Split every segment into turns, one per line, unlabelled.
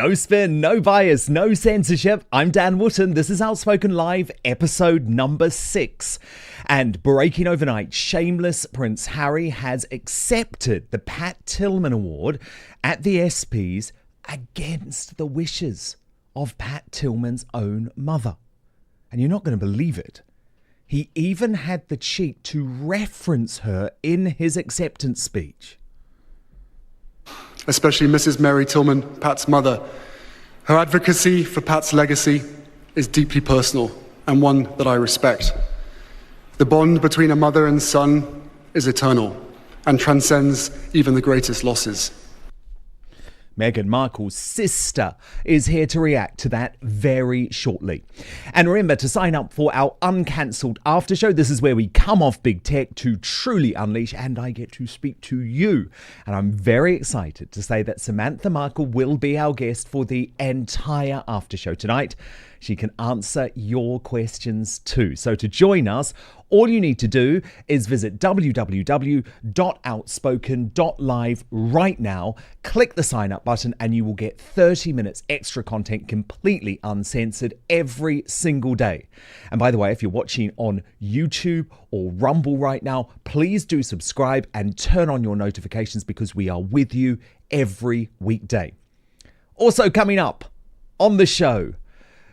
No spin, no bias, no censorship. I'm Dan Wootton. This is Outspoken Live, episode number 6. And breaking overnight, shameless Prince Harry has accepted the Pat Tillman Award at the ESPYs against the wishes of Pat Tillman's own mother. And you're not going to believe it. He even had the cheek to reference her in his acceptance speech.
Especially Mrs. Mary Tillman, Pat's mother. Her advocacy for Pat's legacy is deeply personal and one that I respect. The bond between a mother and son is eternal and transcends even the greatest losses.
Meghan Markle's sister is here to react to that very shortly. And remember to sign up for our uncancelled after show. This is where we come off big tech to truly unleash, and I get to speak to you. And I'm very excited to say that Samantha Markle will be our guest for the entire after show tonight. She can answer your questions too. So to join us, all you need to do is visit www.outspoken.live right now, click the sign up button, and you will get 30 minutes extra content completely uncensored every single day. And by the way, if you're watching on YouTube or Rumble right now, please do subscribe and turn on your notifications because we are with you every weekday. Also coming up on the show,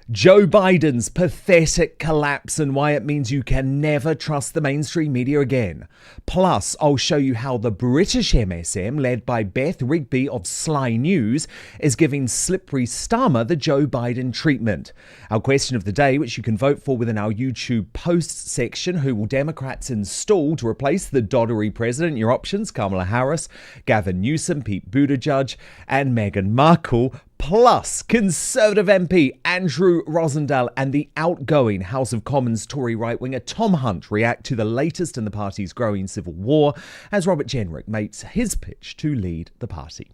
Joe Biden's pathetic collapse and why it means you can never trust the mainstream media again. Plus, I'll show you how the British MSM, led by Beth Rigby of Sly News, is giving slippery Starmer the Joe Biden treatment. Our question of the day, which you can vote for within our YouTube posts section: who will Democrats install to replace the doddery president? Your options: Kamala Harris, Gavin Newsom, Pete Buttigieg, and Meghan Markle. Plus, Conservative MP Andrew Rosindell and the outgoing House of Commons Tory right-winger Tom Hunt react to the latest in the party's growing civil war as Robert Jenrick makes his pitch to lead the party.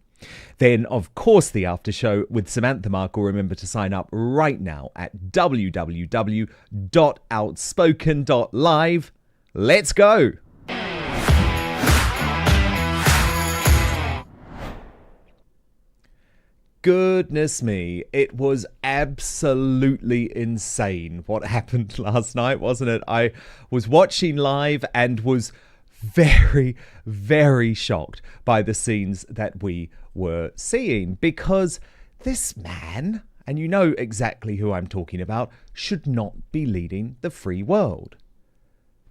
Then, of course, the after show with Samantha Markle. Remember to sign up right now at www.outspoken.live. Let's go! Goodness me, it was absolutely insane what happened last night, wasn't it? I was watching live and was very, very shocked by the scenes that we were seeing, because this man, and you know exactly who I'm talking about, should not be leading the free world.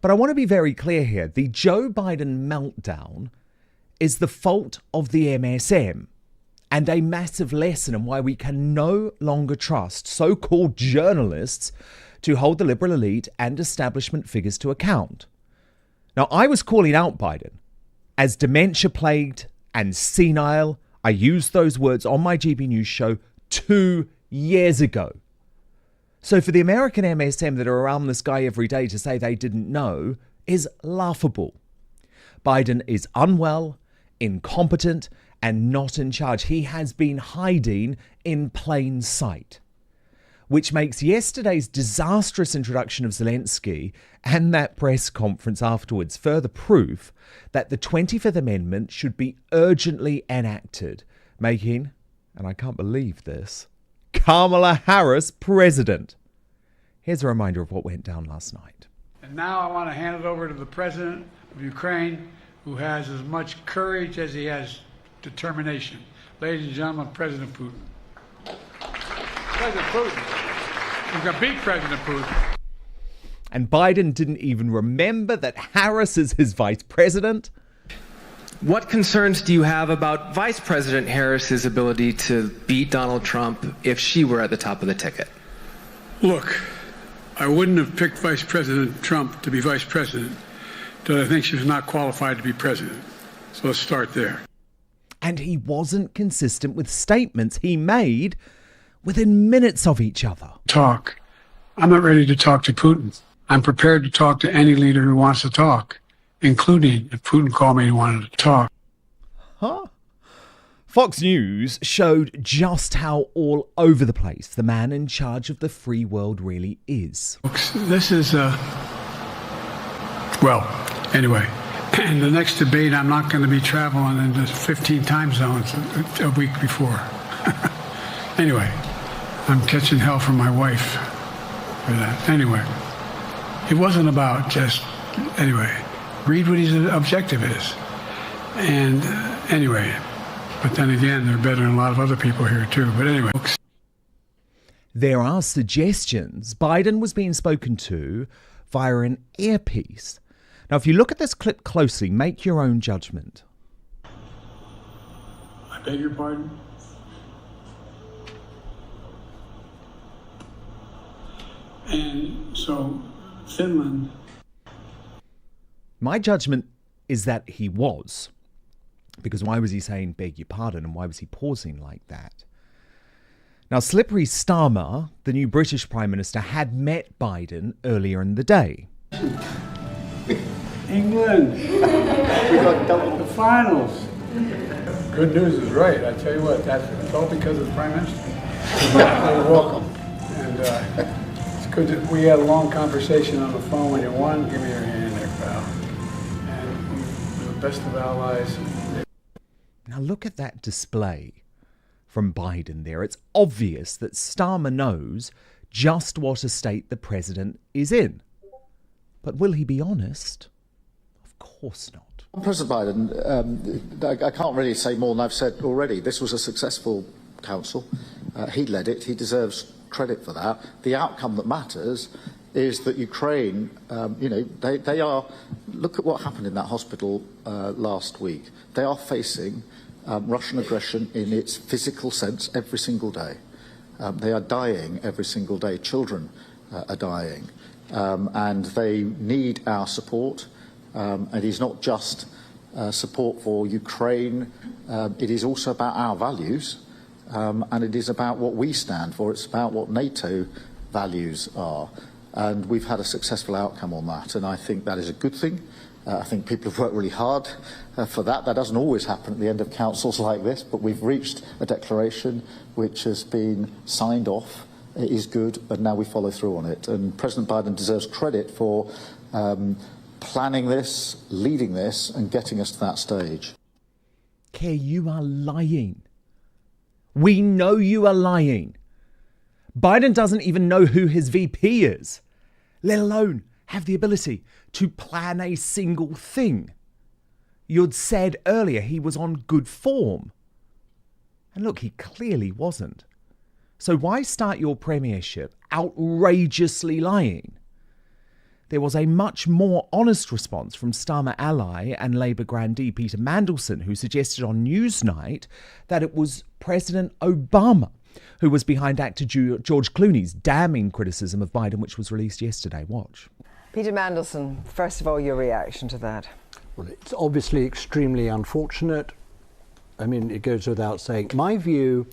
But I want to be very clear here. The Joe Biden meltdown is the fault of the MSM. And a massive lesson in why we can no longer trust so-called journalists to hold the liberal elite and establishment figures to account. Now, I was calling out Biden as dementia-plagued and senile. I used those words on my GB News show 2 years ago. So for the American MSM that are around this guy every day to say they didn't know is laughable. Biden is unwell, incompetent, and not in charge. He has been hiding in plain sight, which makes yesterday's disastrous introduction of Zelensky and that press conference afterwards further proof that the 25th Amendment should be urgently enacted, making, and I can't believe this, Kamala Harris president. Here's a reminder of what went down last night.
And now I want to hand it over to the president of Ukraine, who has as much courage as he has determination. Ladies and gentlemen, President Putin. President Putin. You can beat President Putin.
And Biden didn't even remember that Harris is his vice president.
What concerns do you have about Vice President Harris's ability to beat Donald Trump if she were at the top of the ticket?
Look, I wouldn't have picked Vice President Trump to be vice president, but I think she was not qualified to be president. So let's start there.
And he wasn't consistent with statements he made within minutes of each other.
Talk. I'm not ready to talk to Putin. I'm prepared to talk to any leader who wants to talk, including if Putin called me and wanted to talk.
Huh? Fox News showed just how all over the place the man in charge of the free world really is.
This is, well, anyway. In the next debate, I'm not going to be traveling into 15 time zones a week before. Anyway, I'm catching hell from my wife for that. Anyway, it wasn't about just, anyway, read what his objective is. And anyway, but then again, they're better than a lot of other people here too. But anyway.
There are suggestions Biden was being spoken to via an earpiece. Now, if you look at this clip closely, make your own judgment.
I beg your pardon? And so, Finland.
My judgment is that he was. Because why was he saying beg your pardon, and why was he pausing like that? Now, Slippery Starmer, the new British Prime Minister, had met Biden earlier in the day.
England, we got the finals. Good news is right. I tell you what, that's all because of the Prime Minister. You're welcome. And it's good that we had a long conversation on the phone when you won. Give me your hand there, pal. And we're the best of allies.
Now look at that display from Biden there. It's obvious that Starmer knows just what a state the president is in. But will he be honest? Of course not.
President Biden, I can't really say more than I've said already. This was a successful council. He led it. He deserves credit for that. The outcome that matters is that Ukraine, they are, look at what happened in that hospital last week. They are facing Russian aggression in its physical sense every single day. They are dying every single day. Children are dying. And they need our support. It is not just support for Ukraine. It is also about our values. And it is about what we stand for. It's about what NATO values are. And we've had a successful outcome on that. And I think that is a good thing. I think people have worked really hard for that. That doesn't always happen at the end of councils like this, but we've reached a declaration which has been signed off. It is good, and now we follow through on it. And President Biden deserves credit for planning this, leading this, and getting us to that stage.
Keir, you are lying. We know you are lying. Biden doesn't even know who his VP is, let alone have the ability to plan a single thing. You'd said earlier he was on good form. And look, he clearly wasn't. So why start your premiership outrageously lying? There was a much more honest response from Starmer ally and Labour grandee Peter Mandelson, who suggested on Newsnight that it was President Obama who was behind actor George Clooney's damning criticism of Biden, which was released yesterday. Watch.
Peter Mandelson, first of all, your reaction to that?
Well, it's obviously extremely unfortunate. I mean, it goes without saying. My view,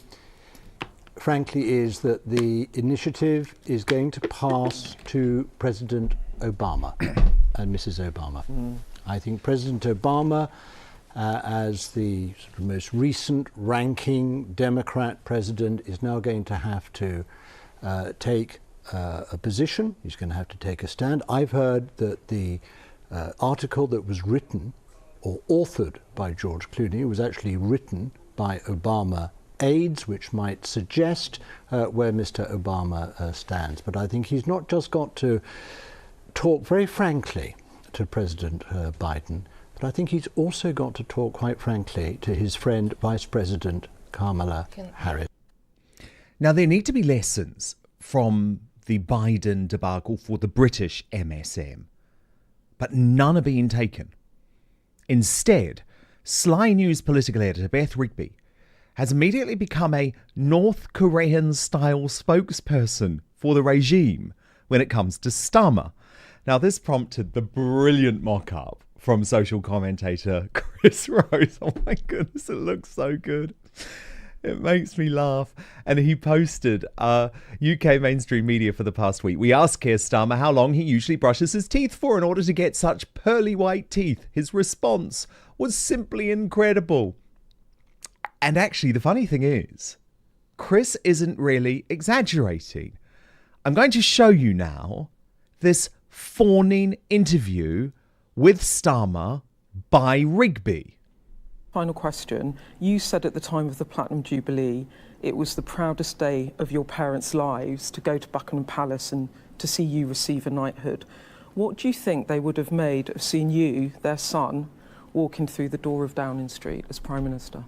frankly, is that the initiative is going to pass to President Obama and Mrs. Obama. I think President Obama, as the sort of most recent ranking Democrat president, is now going to have to take a position. He's going to have to take a stand. I've heard that the article that was written or authored by George Clooney was actually written by Obama aides, which might suggest where Mr. Obama stands. But I think he's not just got to talk very frankly to President Biden, but I think he's also got to talk quite frankly to his friend Vice President Kamala Harris.
Now, there need to be lessons from the Biden debacle for the British MSM, but none are being taken. Instead, Sly News political editor Beth Rigby has immediately become a North Korean-style spokesperson for the regime when it comes to Starmer. Now, this prompted the brilliant mock-up from social commentator Chris Rose. Oh my goodness, it looks so good. It makes me laugh. And he posted UK mainstream media for the past week. We asked Keir Starmer how long he usually brushes his teeth for in order to get such pearly white teeth. His response was simply incredible. And actually, the funny thing is, Chris isn't really exaggerating. I'm going to show you now this fawning interview with Starmer by Rigby.
Final question. You said at the time of the Platinum Jubilee it was the proudest day of your parents' lives to go to Buckingham Palace and to see you receive a knighthood. What do you think they would have made of seeing you, their son, walking through the door of Downing Street as Prime Minister?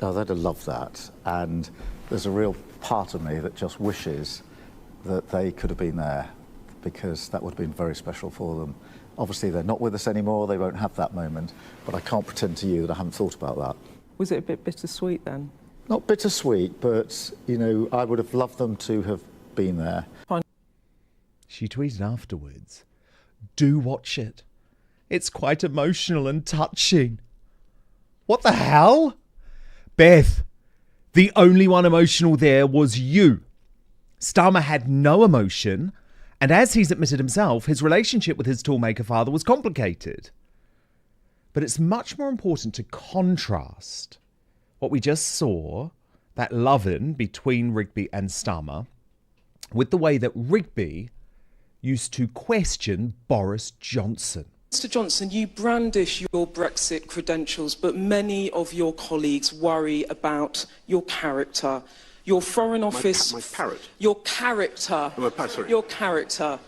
Oh, they'd have loved that. And there's a real part of me that just wishes that they could have been there, because that would have been very special for them. Obviously, they're not with us anymore. They won't have that moment. But I can't pretend to you that I haven't thought about that.
Was it a bit bittersweet then?
Not bittersweet, but, you know, I would have loved them to have been there.
She tweeted afterwards, "Do watch it. It's quite emotional and touching." What the hell? Beth, the only one emotional there was you. Starmer had no emotion, and as he's admitted himself, his relationship with his toolmaker father was complicated. But it's much more important to contrast what we just saw, that love-in between Rigby and Starmer, with the way that Rigby used to question Boris Johnson.
Mr Johnson, you brandish your Brexit credentials, but many of your colleagues worry about your character. Your Foreign Office...
My parrot?
Your character.
Oh, sorry.
Your character.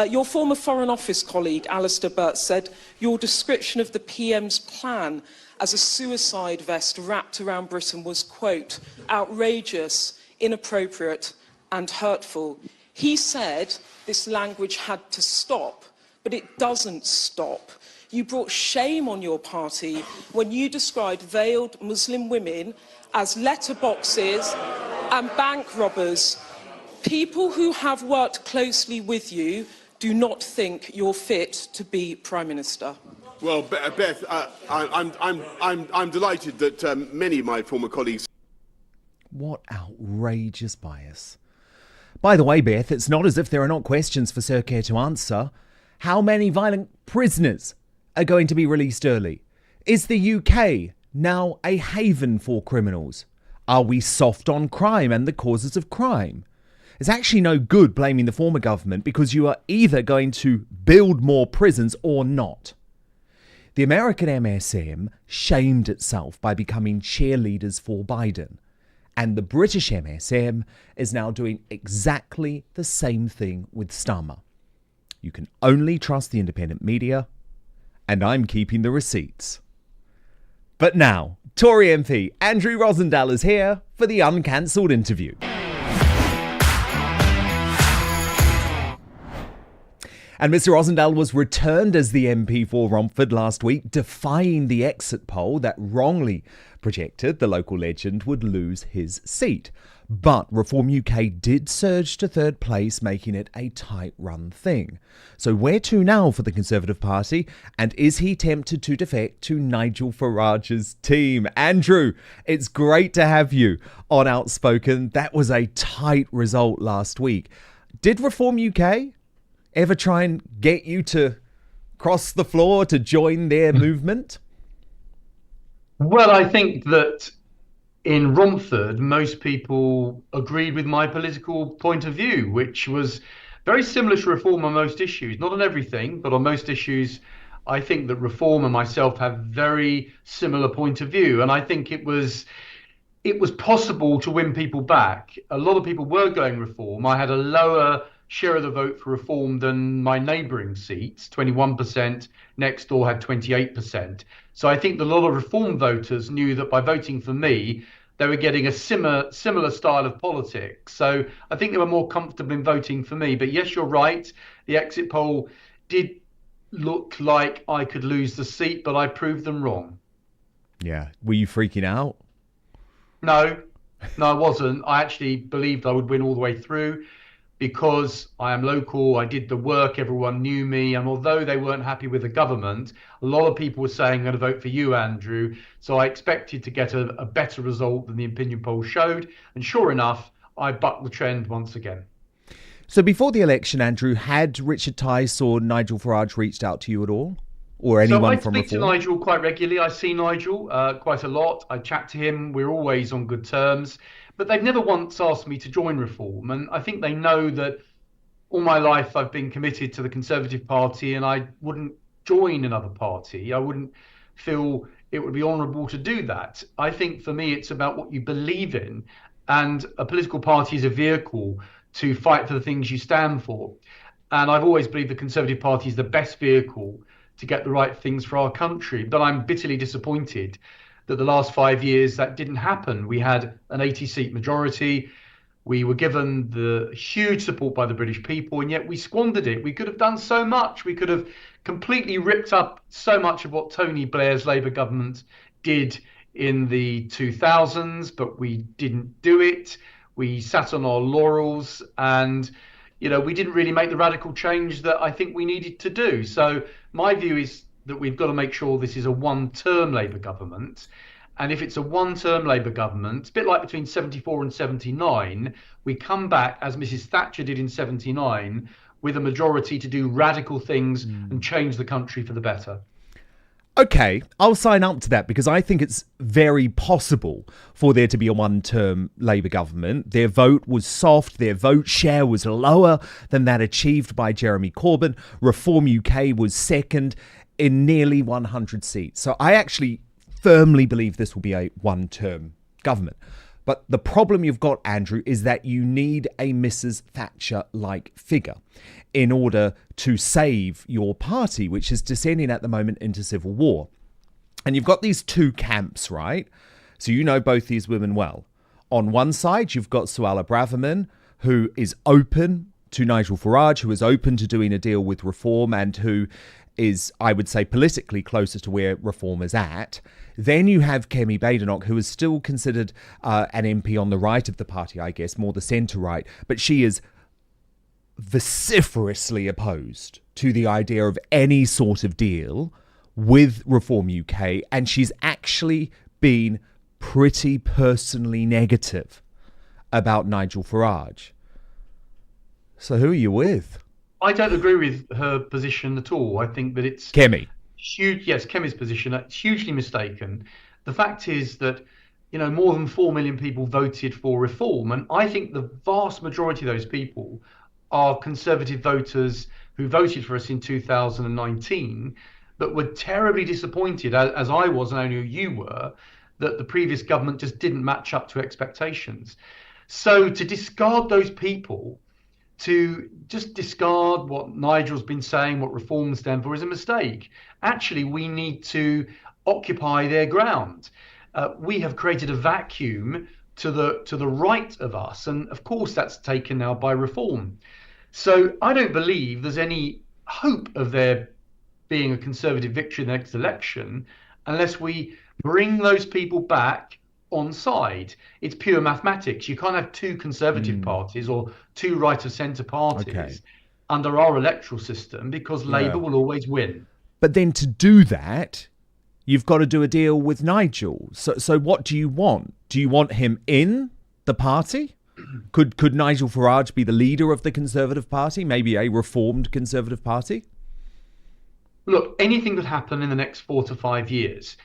Your former Foreign Office colleague, Alistair Burt, said your description of the PM's plan as a suicide vest wrapped around Britain was, quote, outrageous, inappropriate and hurtful. He said this language had to stop, but it doesn't stop. You brought shame on your party when you described veiled Muslim women as letterboxes and bank robbers. People who have worked closely with you do not think you're fit to be Prime Minister.
Well, Beth, I'm delighted that many of my former colleagues...
What outrageous bias. By the way, Beth, it's not as if there are not questions for Sir Keir to answer. How many violent prisoners are going to be released early? Is the UK now a haven for criminals? Are we soft on crime and the causes of crime? It's actually no good blaming the former government, because you are either going to build more prisons or not. The American MSM shamed itself by becoming cheerleaders for Biden. And the British MSM is now doing exactly the same thing with Starmer. You can only trust the independent media, and I'm keeping the receipts. But now, Tory MP Andrew Rosindell is here for the uncancelled interview. And Mr. Rosindell was returned as the MP for Romford last week, defying the exit poll that wrongly projected the local legend would lose his seat. But Reform UK did surge to third place, making it a tight-run thing. So where to now for the Conservative Party? And is he tempted to defect to Nigel Farage's team? Andrew, it's great to have you on Outspoken. That was a tight result last week. Did Reform UK ever try and get you to cross the floor to join their movement?
Well, I think that in Romford, most people agreed with my political point of view, which was very similar to Reform on most issues. Not on everything, but on most issues, I think that Reform and myself have very similar point of view. And I think it was possible to win people back. A lot of people were going Reform. I had a lower share of the vote for Reform than my neighbouring seats, 21%. Next door had 28%. So I think a lot of Reform voters knew that by voting for me, they were getting a similar style of politics. So I think they were more comfortable in voting for me. But yes, you're right. The exit poll did look like I could lose the seat, but I proved them wrong.
Yeah. Were you freaking out?
No, I wasn't. I actually believed I would win all the way through, because I am local, I did the work, everyone knew me, and although they weren't happy with the government, a lot of people were saying, I'm going to vote for you, Andrew. So I expected to get a better result than the opinion poll showed, and sure enough, I bucked the trend once again.
So before the election, Andrew, had Richard Tice or Nigel Farage reached out to you at all? Or anyone from Reform?
I speak to Nigel quite regularly. I see Nigel quite a lot. I chat to him. We're always on good terms. But they've never once asked me to join Reform. And I think they know that all my life I've been committed to the Conservative Party, and I wouldn't join another party. I wouldn't feel it would be honourable to do that. I think for me, it's about what you believe in. And a political party is a vehicle to fight for the things you stand for. And I've always believed the Conservative Party is the best vehicle to get the right things for our country. But I'm bitterly disappointed that the last 5 years that didn't happen. We had an 80-seat majority. We were given the huge support by the British people, and yet we squandered it. We could have done so much. We could have completely ripped up so much of what Tony Blair's Labour government did in the 2000s, but we didn't do it. We sat on our laurels, and we didn't really make the radical change that I think we needed to do. So my view is that we've got to make sure this is a one-term Labour government. And if it's a one-term Labour government, a bit like between 74 and 79, we come back, as Mrs. Thatcher did in 79, with a majority to do radical things and change the country for the better.
Okay, I'll sign up to that because I think it's very possible for there to be a one-term Labour government. Their vote was soft, their vote share was lower than that achieved by Jeremy Corbyn. Reform UK was second in nearly 100 seats. So I actually firmly believe this will be a one-term government. But the problem you've got, Andrew, is that you need a Mrs. Thatcher-like figure in order to save your party, which is descending at the moment into civil war. And you've got these two camps, right? So you know both these women well. On one side, you've got Suella Braverman, who is open to Nigel Farage, who is open to doing a deal with Reform and who is, I would say, politically closer to where Reform is at. Then you have Kemi Badenoch, who is still considered an MP on the right of the party, I guess, more the centre-right. But she is vociferously opposed to the idea of any sort of deal with Reform UK. And she's actually been pretty personally negative about Nigel Farage. So who are you with?
I don't agree with her position at all. I think that it's
Kemi.
Huge, yes, Kemi's position, it's hugely mistaken. The fact is that, more than 4 million people voted for Reform. And I think the vast majority of those people are Conservative voters who voted for us in 2019, but were terribly disappointed, as I was and I know you were, that the previous government just didn't match up to expectations. So to discard those people, to just discard what Nigel's been saying, what Reform stand for, is a mistake. Actually, we need to occupy their ground. We have created a vacuum to the right of us, and of course that's taken now by Reform. So I don't believe there's any hope of there being a Conservative victory in the next election unless we bring those people back on side. It's pure mathematics. You can't have two Conservative parties or two right of centre parties under our electoral system because Labour will always win.
But then to do that, you've got to do a deal with Nigel. So what do you want? Do you want him in the party? Could Nigel Farage be the leader of the Conservative Party, maybe a reformed Conservative Party?
Look, anything could happen in the next 4 to 5 years.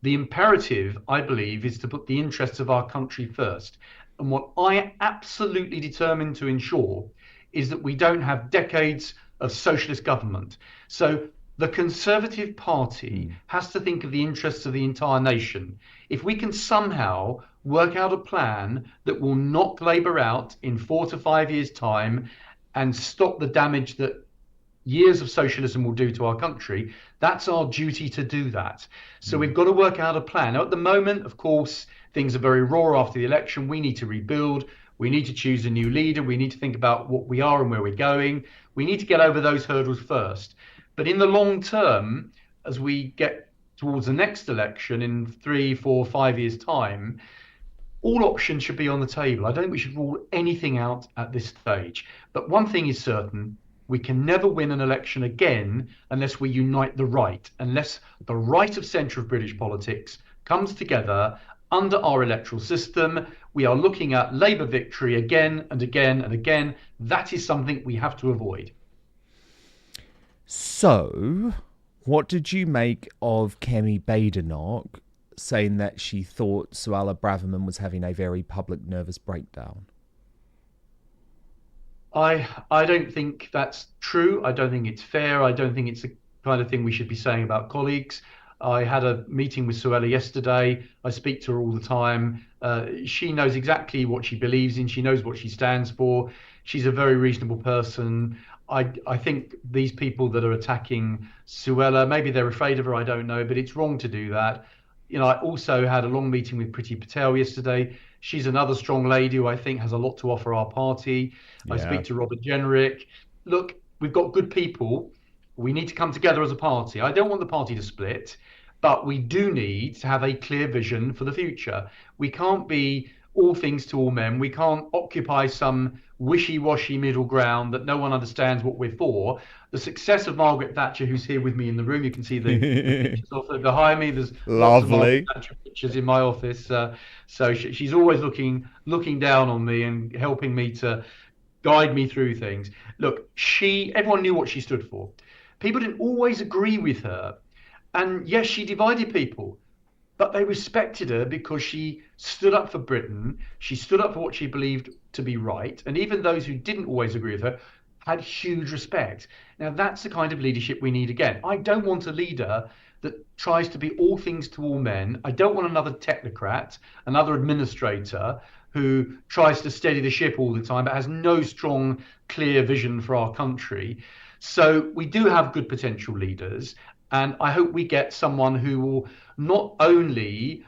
The imperative, I believe, is to put the interests of our country first. And what I am absolutely determined to ensure is that we don't have decades of socialist government. So the Conservative Party has to think of the interests of the entire nation. If we can somehow work out a plan that will knock Labour out in 4 to 5 years' time and stop the damage that years of socialism will do to our country, that's our duty to do that. So we've got to work out a plan. Now, at the moment, of course, things are very raw after the election. We need to rebuild. We need to choose a new leader. We need to think about what we are and where we're going. We need to get over those hurdles first. But in the long term, as we get towards the next election in 3, 4, 5 years' time, all options should be on the table. I don't think we should rule anything out at this stage. But one thing is certain, we can never win an election again unless we unite the right, unless the right of centre of British politics comes together under our electoral system. We are looking at Labour victory again and again and again. That is something we have to avoid.
So, what did you make of Kemi Badenoch saying that she thought Suella Braverman was having a very public nervous breakdown?
I don't think that's true. I don't think it's fair. I don't think it's the kind of thing we should be saying about colleagues. I had a meeting with Suella yesterday. I speak to her all the time. She knows exactly what she believes in. She knows what she stands for. She's a very reasonable person. I think these people that are attacking Suella, maybe they're afraid of her, I don't know, but it's wrong to do that. I also had a long meeting with Priti Patel yesterday. She's another strong lady who I think has a lot to offer our party. I speak to Robert Jenrick. Look, we've got good people. We need to come together as a party. I don't want the party to split, but we do need to have a clear vision for the future. We can't be all things to all men. We can't occupy some wishy-washy middle ground that no one understands what we're for. The success of Margaret Thatcher, who's here with me in the room, you can see the pictures of her behind me. There's lots of Margaret Thatcher pictures in my office. So she's always looking down on me and helping me to guide me through things. Look, everyone knew what she stood for. People didn't always agree with her. And yes, she divided people, but they respected her because she stood up for Britain. She stood up for what she believed to be right. And even those who didn't always agree with her had huge respect. Now, that's the kind of leadership we need again. I don't want a leader that tries to be all things to all men. I don't want another technocrat, another administrator who tries to steady the ship all the time but has no strong, clear vision for our country. So we do have good potential leaders. And I hope we get someone who will not only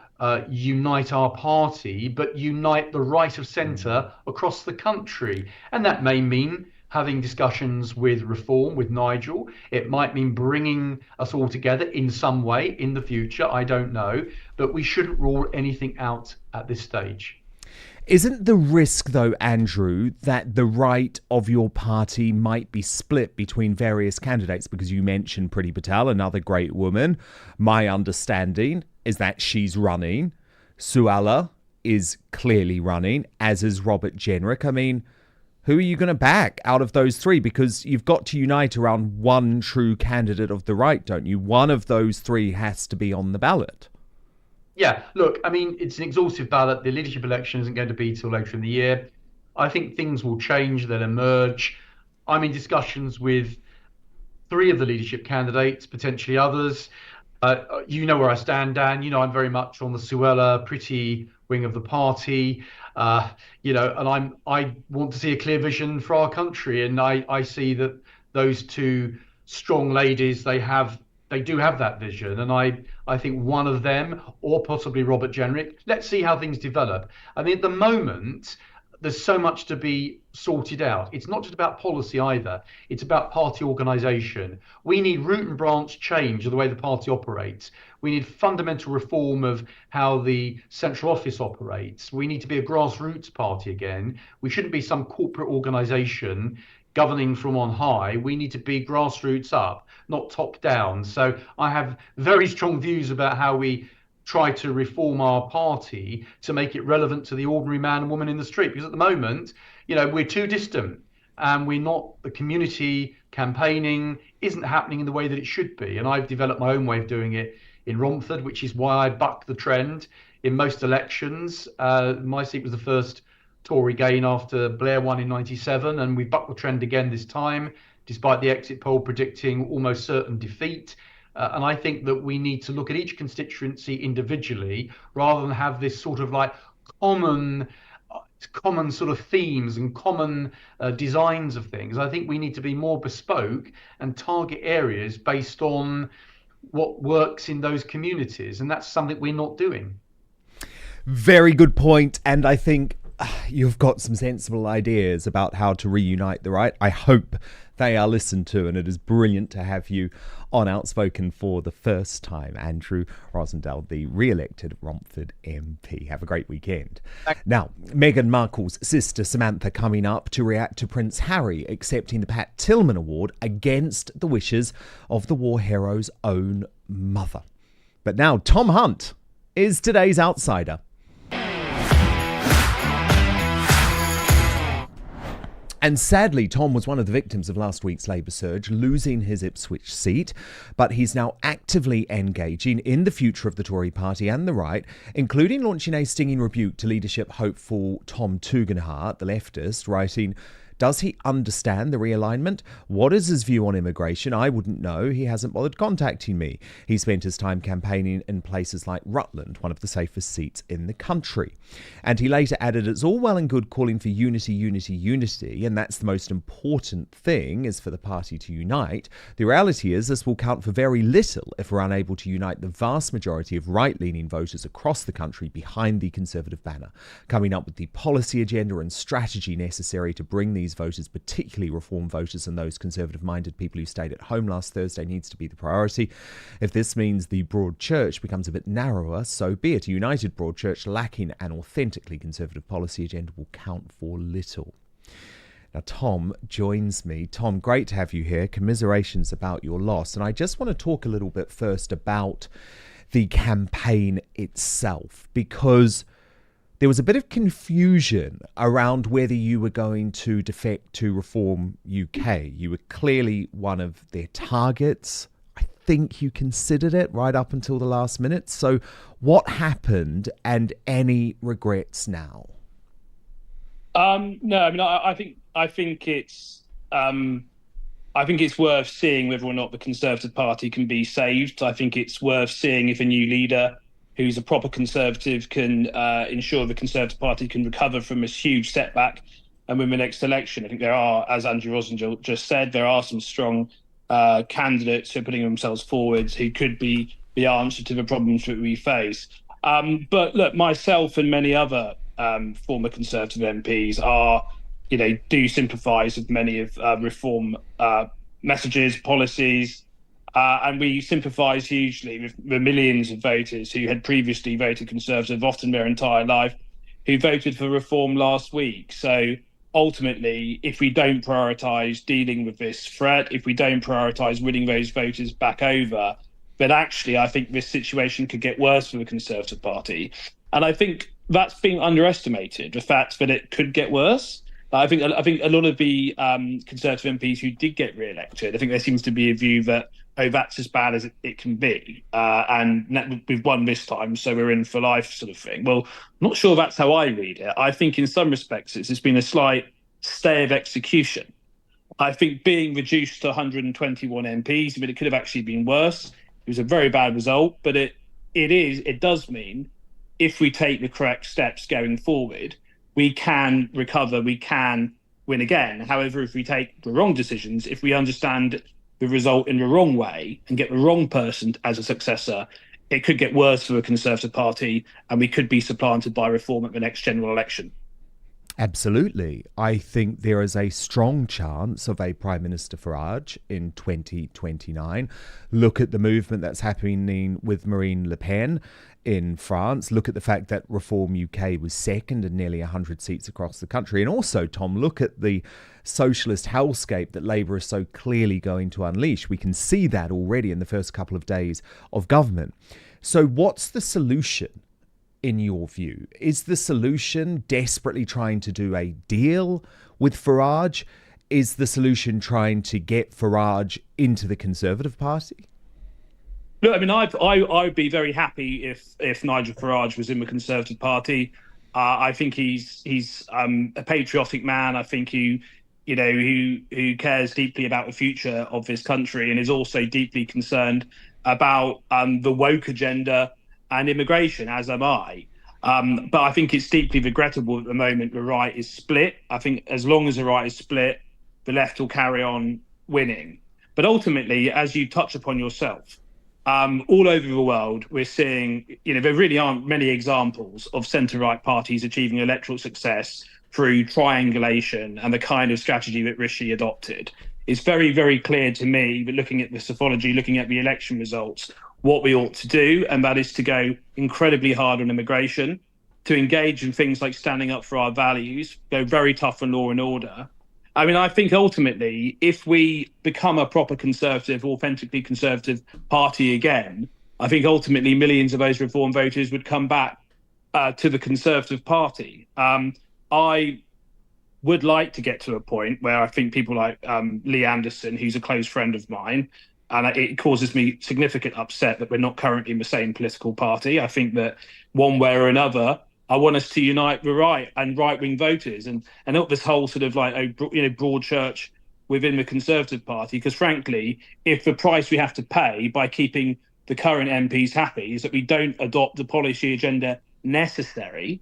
unite our party, but unite the right of centre across the country. And that may mean having discussions with Reform, with Nigel. It might mean bringing us all together in some way in the future. I don't know. But we shouldn't rule anything out at this stage.
Isn't the risk, though, Andrew, that the right of your party might be split between various candidates? Because you mentioned Priti Patel, another great woman. My understanding is that she's running. Suella is clearly running, as is Robert Jenrick. I mean, who are you going to back out of those three? Because you've got to unite around one true candidate of the right, don't you? One of those three has to be on the ballot.
Yeah, look, I mean, it's an exhaustive ballot. The leadership election isn't going to be till later in the year. I think things will change, they'll emerge. I'm in discussions with 3 of the leadership candidates, potentially others. You know where I stand, Dan. You know I'm very much on the Suella, Priti wing of the party. And I want to see a clear vision for our country. And I see that those 2 strong ladies, they do have that vision. And I think one of them, or possibly Robert Jenrick, let's see how things develop. I mean, at the moment, there's so much to be sorted out. It's not just about policy either. It's about party organisation. We need root and branch change of the way the party operates. We need fundamental reform of how the central office operates. We need to be a grassroots party again. We shouldn't be some corporate organisation governing from on high. We need to be grassroots up, not top down. So I have very strong views about how we try to reform our party to make it relevant to the ordinary man and woman in the street. Because at the moment, we're too distant and the community campaigning isn't happening in the way that it should be. And I've developed my own way of doing it in Romford, which is why I buck the trend in most elections. My seat was the first Tory gain after Blair won in 97, and we bucked the trend again this time, despite the exit poll predicting almost certain defeat. And I think that we need to look at each constituency individually rather than have this sort of like common sort of themes and common designs of things. I think we need to be more bespoke and target areas based on what works in those communities. And that's something we're not doing.
Very good point. And I think you've got some sensible ideas about how to reunite the right. I hope they are listened to, and it is brilliant to have you on Outspoken for the first time, Andrew Rosindell, the re-elected Romford MP. Have a great weekend. Now, Meghan Markle's sister Samantha coming up to react to Prince Harry accepting the Pat Tillman Award against the wishes of the war hero's own mother. But now, Tom Hunt is today's outsider. And sadly, Tom was one of the victims of last week's Labour surge, losing his Ipswich seat. But he's now actively engaging in the future of the Tory party and the right, including launching a stinging rebuke to leadership hopeful Tom Tugendhat, the leftist, writing, Does he understand the realignment? What is his view on immigration? I wouldn't know. He hasn't bothered contacting me. He spent his time campaigning in places like Rutland, one of the safest seats in the country. And he later added, it's all well and good calling for unity, unity, unity, and that's the most important thing, is for the party to unite. The reality is this will count for very little if we're unable to unite the vast majority of right-leaning voters across the country behind the Conservative banner. Coming up with the policy agenda and strategy necessary to bring these voters, particularly Reform voters and those Conservative-minded people who stayed at home last Thursday, needs to be the priority. If this means the broad church becomes a bit narrower, so be it. A united broad church lacking an authentically Conservative policy agenda will count for little. Now, Tom joins me. Tom, great to have you here. Commiserations about your loss. And I just want to talk a little bit first about the campaign itself, because there was a bit of confusion around whether you were going to defect to Reform UK. You were clearly one of their targets. I think you considered it right up until the last minute. So what happened, and any regrets now?
No, I mean, I think it's worth seeing whether or not the Conservative Party can be saved. I think it's worth seeing if a new leader who's a proper Conservative can ensure the Conservative Party can recover from this huge setback and win the next election. I think there are, as Andrew Rosindell just said, there are some strong candidates who are putting themselves forward who could be the answer to the problems that we face. But look, myself and many other former Conservative MPs do sympathise with many of Reform messages, policies, and we sympathise hugely with the millions of voters who had previously voted Conservative, often their entire life, who voted for Reform last week. So ultimately, if we don't prioritise dealing with this threat, if we don't prioritise winning those voters back over, then actually I think this situation could get worse for the Conservative Party. And I think that's being underestimated, the fact that it could get worse. I think a lot of the Conservative MPs who did get re-elected, I think there seems to be a view that, that's as bad as it can be. And we've won this time, so we're in for life sort of thing. Well, I'm not sure that's how I read it. I think in some respects it's been a slight stay of execution. I think being reduced to 121 MPs, it could have actually been worse. It was a very bad result, but it does mean if we take the correct steps going forward, we can recover, we can win again. However, if we take the wrong decisions, if we understand the result in the wrong way and get the wrong person as a successor, it could get worse for the Conservative Party and we could be supplanted by Reform at the next general election.
Absolutely. I think there is a strong chance of a Prime Minister Farage in 2029. Look at the movement that's happening with Marine Le Pen in France. Look at the fact that Reform UK was second in nearly 100 seats across the country. And also, Tom, look at the socialist hellscape that Labour is so clearly going to unleash. We can see that already in the first couple of days of government. So what's the solution, in your view? Is the solution desperately trying to do a deal with Farage? Is the solution trying to get Farage into the Conservative Party?
Look, I mean, I would be very happy if Nigel Farage was in the Conservative Party. I think he's a patriotic man. I think who cares deeply about the future of this country and is also deeply concerned about the woke agenda and immigration, as am I. But I think it's deeply regrettable at the moment the right is split. I think as long as the right is split, the left will carry on winning. But ultimately, as you touch upon yourself, all over the world, we're seeing, there really aren't many examples of centre-right parties achieving electoral success through triangulation and the kind of strategy that Rishi adopted. It's very, very clear to me that looking at the psephology, looking at the election results, what we ought to do, and that is to go incredibly hard on immigration, to engage in things like standing up for our values, go very tough on law and order. I mean, I think ultimately, if we become a proper Conservative, authentically Conservative party again, I think ultimately millions of those Reform voters would come back to the Conservative Party. I would like to get to a point where I think people like Lee Anderson, who's a close friend of mine, and it causes me significant upset that we're not currently in the same political party. I think that one way or another, I want us to unite the right-wing voters and not this whole sort of like, broad church within the Conservative Party. Because frankly, if the price we have to pay by keeping the current MPs happy is that we don't adopt the policy agenda necessary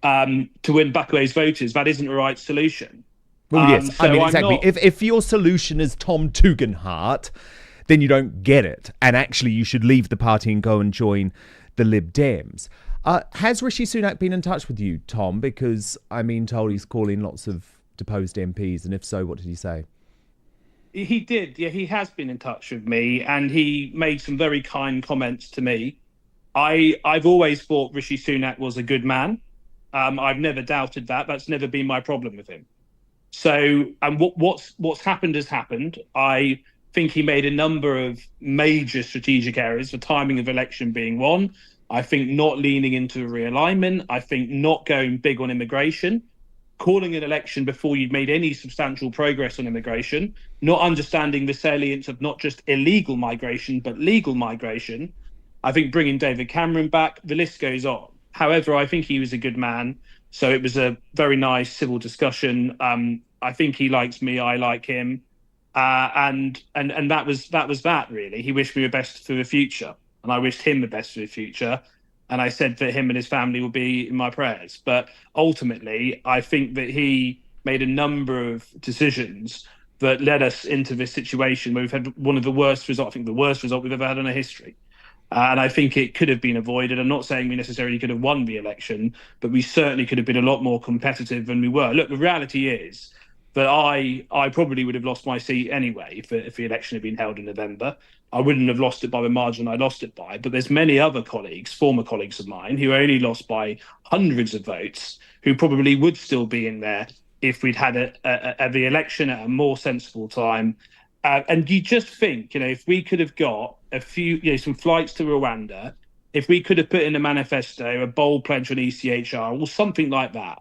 to win back those voters, that isn't the right solution.
Well, yes,
So
I mean, exactly.
not...
If your solution is Tom Tugendhat, then you don't get it. And actually, you should leave the party and go and join the Lib Dems. Has Rishi Sunak been in touch with you, Tom? Because I'm told he's calling lots of deposed MPs. And if so, what did he say?
He did. Yeah, he has been in touch with me, and he made some very kind comments to me. I've always thought Rishi Sunak was a good man. I've never doubted that. That's never been my problem with him. So, and what's happened has happened. I think he made a number of major strategic errors, the timing of election being one. I think not leaning into realignment. I think not going big on immigration, calling an election before you'd made any substantial progress on immigration, not understanding the salience of not just illegal migration, but legal migration. I think bringing David Cameron back, the list goes on. However, I think he was a good man. So it was a very nice civil discussion. I think he likes me, I like him. And that was that, really. He wished me the best for the future, and I wished him the best for the future. And I said that him and his family will be in my prayers. But ultimately, I think that he made a number of decisions that led us into this situation where we've had one of the worst results, I think the worst result we've ever had in our history. And I think it could have been avoided. I'm not saying we necessarily could have won the election, but we certainly could have been a lot more competitive than we were. Look, the reality is that I probably would have lost my seat anyway if the election had been held in November. I wouldn't have lost it by the margin I lost it by. But there's many other colleagues, former colleagues of mine, who only lost by hundreds of votes, who probably would still be in there if we'd had the election at a more sensible time. And you just think, if we could have got a few, some flights to Rwanda, if we could have put in a manifesto, a bold pledge on ECHR or something like that,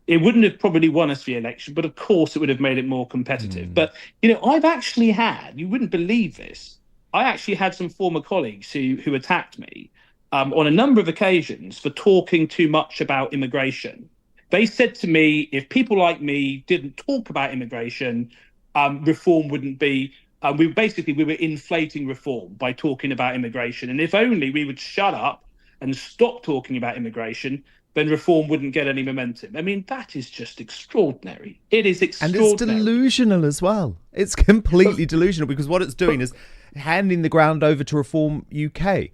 it wouldn't have probably won us the election, but of course it would have made it more competitive. But, I've actually had, you wouldn't believe this, I actually had some former colleagues who attacked me on a number of occasions for talking too much about immigration. They said to me, if people like me didn't talk about immigration, reform wouldn't be, we were inflating reform by talking about immigration. And if only we would shut up and stop talking about immigration, then reform wouldn't get any momentum. I mean, that is just extraordinary. It is extraordinary.
And it's delusional as well. It's completely delusional, because what it's doing is handing the ground over to Reform UK.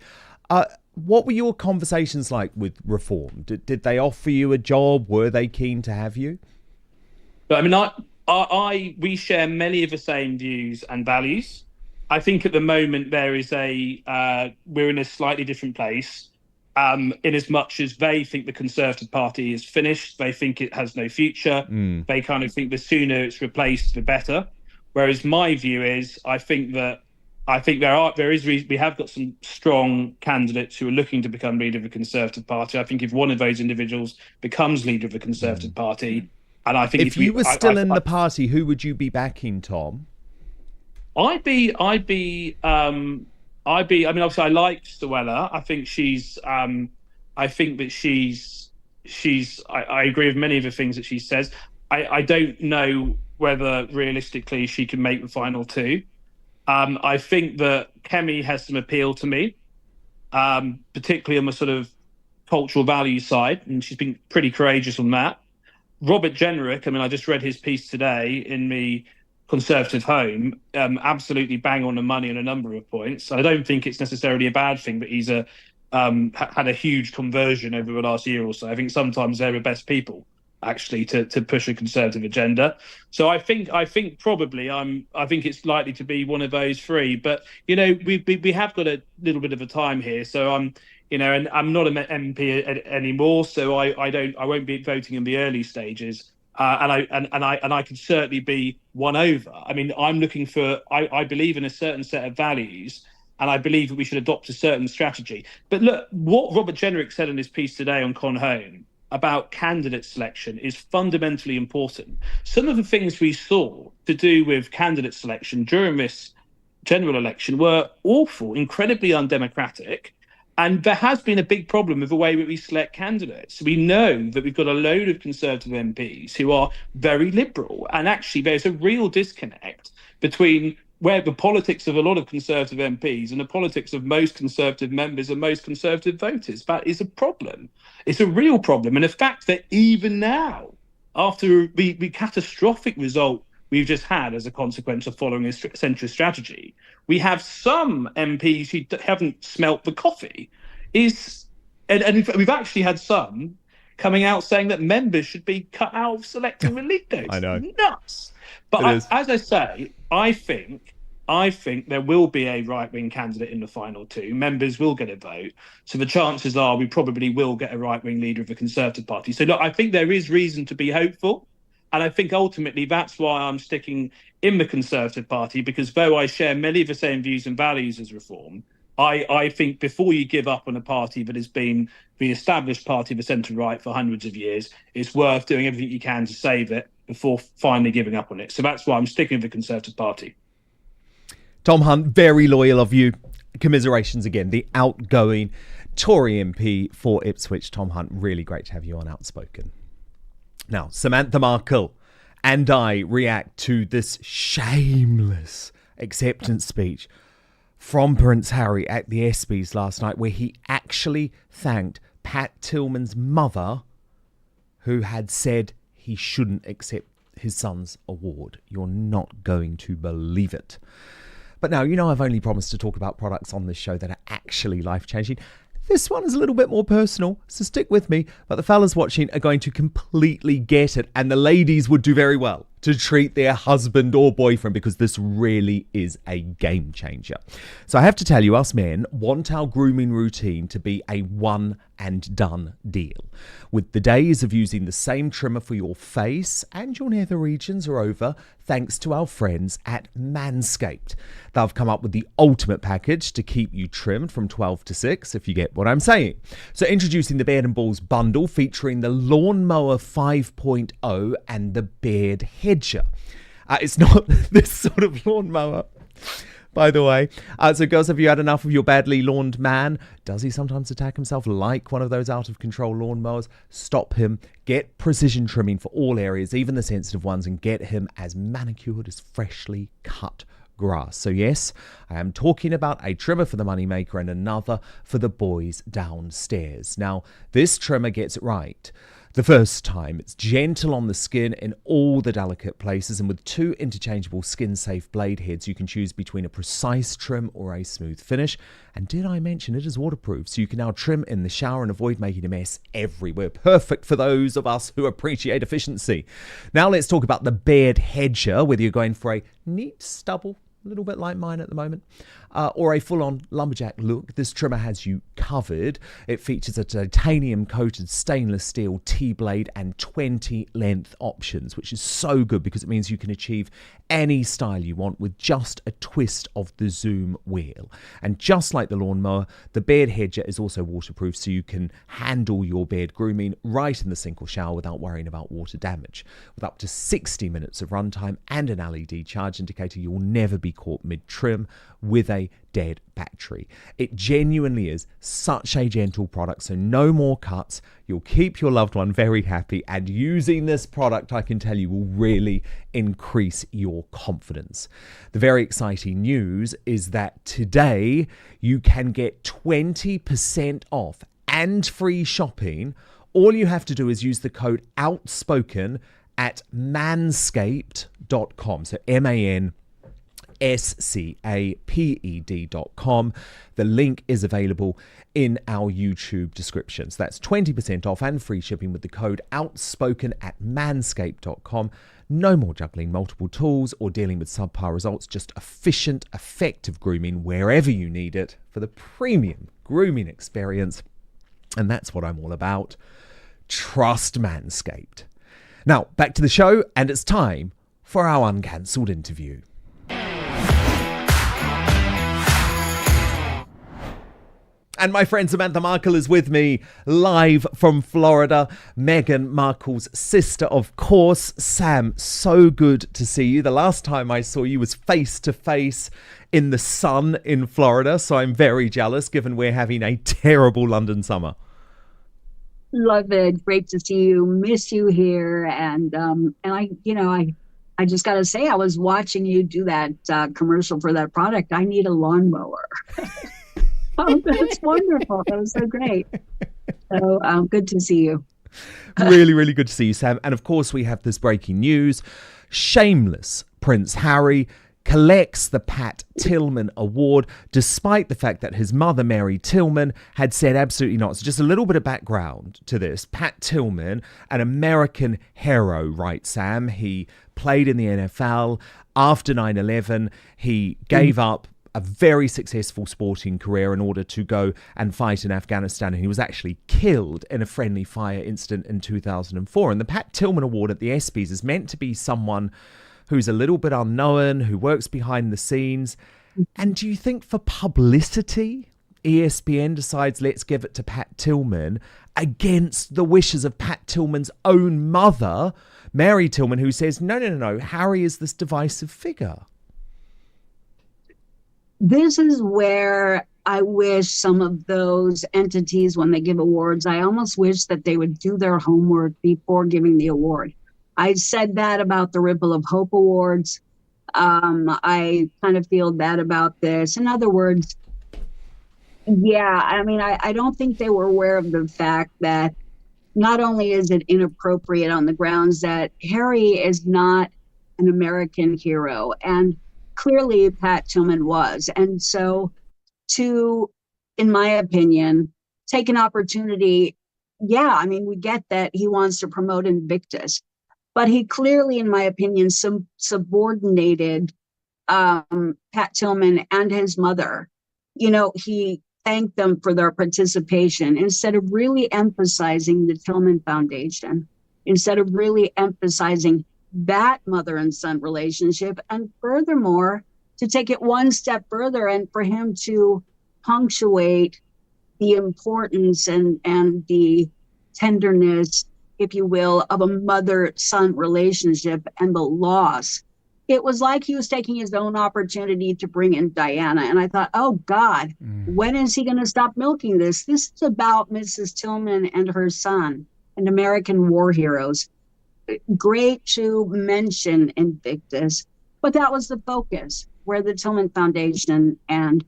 What were your conversations like with Reform? Did they offer you a job? Were they keen to have you?
I mean, we share many of the same views and values. I think at the moment there is we're in a slightly different place. In as much as they think the Conservative Party is finished, they think it has no future. They kind of think the sooner it's replaced, the better. Whereas my view is, I think we have got some strong candidates who are looking to become leader of the Conservative Party. I think if one of those individuals becomes leader of the Conservative Party, and I think
if you were still in the party, who would you be backing, Tom?
I mean, obviously I like Suella. I think I agree with many of the things that she says. I don't know whether realistically she can make the final two. I think that Kemi has some appeal to me, particularly on the sort of cultural values side, and she's been pretty courageous on that. Robert Jenrick, I just read his piece today in the Conservative Home, absolutely bang on the money on a number of points. I don't think it's necessarily a bad thing that he's had a huge conversion over the last year or so. I think sometimes they're the best people actually to push a Conservative agenda. So I think probably I think it's likely to be one of those three. But we have got a little bit of a time here, so and I'm not an MP anymore, so I won't be voting in the early stages. And I can certainly be won over. I mean, I'm looking for. I believe in a certain set of values, and I believe that we should adopt a certain strategy. But look, what Robert Jenrick said in his piece today on Con Home about candidate selection is fundamentally important. Some of the things we saw to do with candidate selection during this general election were awful, incredibly undemocratic. And there has been a big problem with the way that we select candidates. We know that we've got a load of Conservative MPs who are very liberal. And actually, there's a real disconnect between where the politics of a lot of Conservative MPs and the politics of most Conservative members and most Conservative voters. That is a problem. It's a real problem. And the fact that even now, after the catastrophic result we've just had as a consequence of following a centrist strategy, we have some MPs who haven't smelt the coffee. And we've actually had some coming out saying that members should be cut out of selecting the leaders.
I know.
Nuts. But as I say, I think there will be a right-wing candidate in the final two. Members will get a vote. So the chances are we probably will get a right-wing leader of the Conservative Party. So look, I think there is reason to be hopeful. And I think ultimately that's why I'm sticking in the Conservative Party, because though I share many of the same views and values as Reform, I think before you give up on a party that has been the established party of the centre-right for hundreds of years, it's worth doing everything you can to save it before finally giving up on it. So that's why I'm sticking with the Conservative Party.
Tom Hunt, very loyal of you. Commiserations again. The outgoing Tory MP for Ipswich, Tom Hunt. Really great to have you on Outspoken. Now, Samantha Markle and I react to this shameless acceptance speech from Prince Harry at the ESPYs last night, where he actually thanked Pat Tillman's mother, who had said he shouldn't accept his son's award. You're not going to believe it. But now, you know, I've only promised to talk about products on this show that are actually life-changing. This one is a little bit more personal, so stick with me. But the fellas watching are going to completely get it, and the ladies would do very well to treat their husband or boyfriend, because this really is a game changer. So I have to tell you, us men want our grooming routine to be a one and done deal. With the days of using the same trimmer for your face and your nether regions are over, thanks to our friends at MANSCAPED. They've come up with the ultimate package to keep you trimmed from 12 to 6, if you get what I'm saying. So introducing the Beard and Balls bundle, featuring the Lawnmower 5.0 and the Beard Hedger. It's not this sort of lawnmower, by the way. So girls, have you had enough of your badly lawned man? Does he sometimes attack himself like one of those out of control lawnmowers? Stop him. Get precision trimming for all areas, even the sensitive ones, and get him as manicured as freshly cut grass. So yes, I am talking about a trimmer for the moneymaker and another for the boys downstairs. Now, this trimmer gets it right the first time. It's gentle on the skin in all the delicate places, and with two interchangeable skin-safe blade heads, you can choose between a precise trim or a smooth finish. And did I mention it is waterproof, so you can now trim in the shower and avoid making a mess everywhere. Perfect for those of us who appreciate efficiency. Now let's talk about the Beard Hedger, whether you're going for a neat stubble, a little bit like mine at the moment, or a full-on lumberjack look. This trimmer has you covered. It features a titanium-coated stainless steel T-blade and 20 length options, which is so good because it means you can achieve any style you want with just a twist of the zoom wheel. And just like the lawnmower, the Beard Hedger is also waterproof, so you can handle your beard grooming right in the sink or shower without worrying about water damage. With up to 60 minutes of runtime and an LED charge indicator, you'll never be caught mid-trim with a dead battery. It genuinely is such a gentle product, so no more cuts. You'll keep your loved one very happy, and using this product, I can tell you, will really increase your confidence. The very exciting news is that today you can get 20% off and free shopping. All you have to do is use the code Outspoken at manscaped.com. So manscaped.com. The link is available in our YouTube description. So that's 20% off and free shipping with the code Outspoken at manscaped.com. No more juggling multiple tools or dealing with subpar results, just efficient, effective grooming wherever you need it for the premium grooming experience. And that's what I'm all about. Trust Manscaped. Now, back to the show, and it's time for our uncancelled interview. And my friend Samantha Markle is with me live from Florida. Meghan Markle's sister, of course. Sam, so good to see you. The last time I saw you was face to face in the sun in Florida. So I'm very jealous given we're having a terrible London summer.
Love it. Great to see you. Miss you here. And I just got to say, I was watching you do that commercial for that product. I need a lawnmower. Oh, that's wonderful. That was so great. So good to see you.
Really, really good to see you, Sam. And of course, we have this breaking news. Shameless Prince Harry collects the Pat Tillman Award, despite the fact that his mother, Mary Tillman, had said absolutely not. So just a little bit of background to this. Pat Tillman, an American hero, right, Sam? He played in the NFL. After 9/11, he gave up a very successful sporting career in order to go and fight in Afghanistan. And he was actually killed in a friendly fire incident in 2004. And the Pat Tillman Award at the ESPYs is meant to be someone who's a little bit unknown, who works behind the scenes. And do you think for publicity, ESPN decides let's give it to Pat Tillman against the wishes of Pat Tillman's own mother, Mary Tillman, who says, no, Harry is this divisive figure?
This is where I wish some of those entities, when they give awards, I almost wish that they would do their homework before giving the award. I said that about the Ripple of Hope Awards. I kind of feel bad about this. In other words, I don't think they were aware of the fact that not only is it inappropriate on the grounds that Harry is not an American hero, and clearly Pat Tillman was. And so to, in my opinion, take an opportunity, we get that he wants to promote Invictus, but he clearly, in my opinion, subordinated Pat Tillman and his mother. He thanked them for their participation instead of really emphasizing the Tillman Foundation, instead of really emphasizing that mother and son relationship. And furthermore, to take it one step further and for him to punctuate the importance and the tenderness, if you will, of a mother-son relationship and the loss. It was like he was taking his own opportunity to bring in Diana. And I thought, oh God, when is he going to stop milking this? This is about Mrs. Tillman and her son and American war heroes. Great to mention Invictus, but that was the focus, where the Tillman Foundation and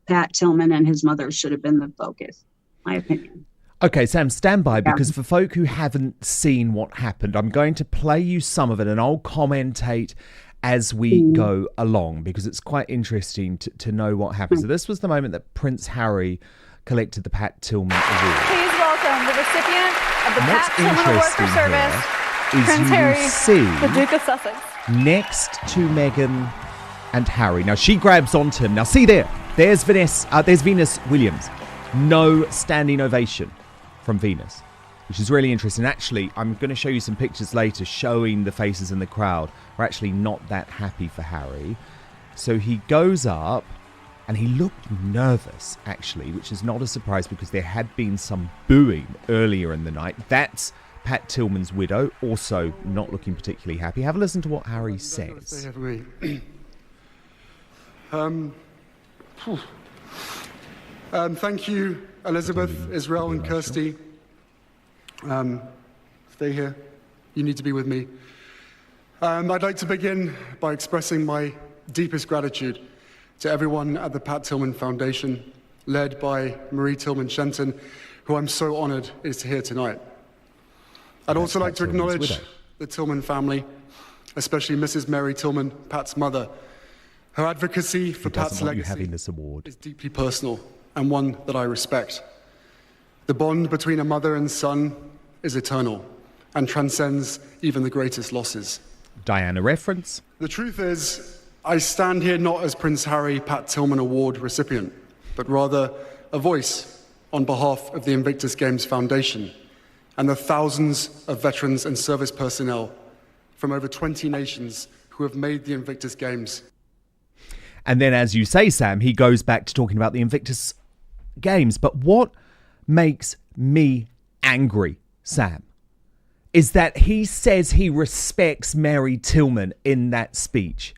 Pat Tillman and his mother should have been the focus, my opinion.
Okay, Sam, stand by, because for folk who haven't seen what happened, I'm going to play you some of it and I'll commentate as we go along, because it's quite interesting to know what happened. So this was the moment that Prince Harry collected the Pat Tillman Award.
Please welcome the recipient of the Pat Tillman Award for Service,
is
Prince
you
Harry,
see
the Duke of Sussex.
Next to Meghan and Harry. Now she grabs onto him. Now see there's Venus Williams. No standing ovation from Venus, which is really interesting. Actually, I'm going to show you some pictures later showing the faces in the crowd are actually not that happy for Harry. So he goes up and he looked nervous, actually, which is not a surprise because there had been some booing earlier in the night. That's Pat Tillman's widow, also not looking particularly happy. Have a listen to what Harry says.
Thank you, Elizabeth, Israel, and Kirsty. Stay here. You need to be with me. I'd like to begin by expressing my deepest gratitude to everyone at the Pat Tillman Foundation, led by Marie Tillman Shenton, who I'm so honored is here tonight. I'd also like to acknowledge the Tillman family, especially Mrs. Mary Tillman, Pat's mother. Her advocacy for Pat's legacy is deeply personal and one that I respect. The bond between a mother and son is eternal and transcends even the greatest losses.
Diana reference.
The truth is, I stand here not as Prince Harry Pat Tillman Award recipient, but rather a voice on behalf of the Invictus Games Foundation and the thousands of veterans and service personnel from over 20 nations who have made the Invictus Games.
And then, as you say, Sam, he goes back to talking about the Invictus games. But what makes me angry, Sam, is that he says he respects Mary Tillman in that speech.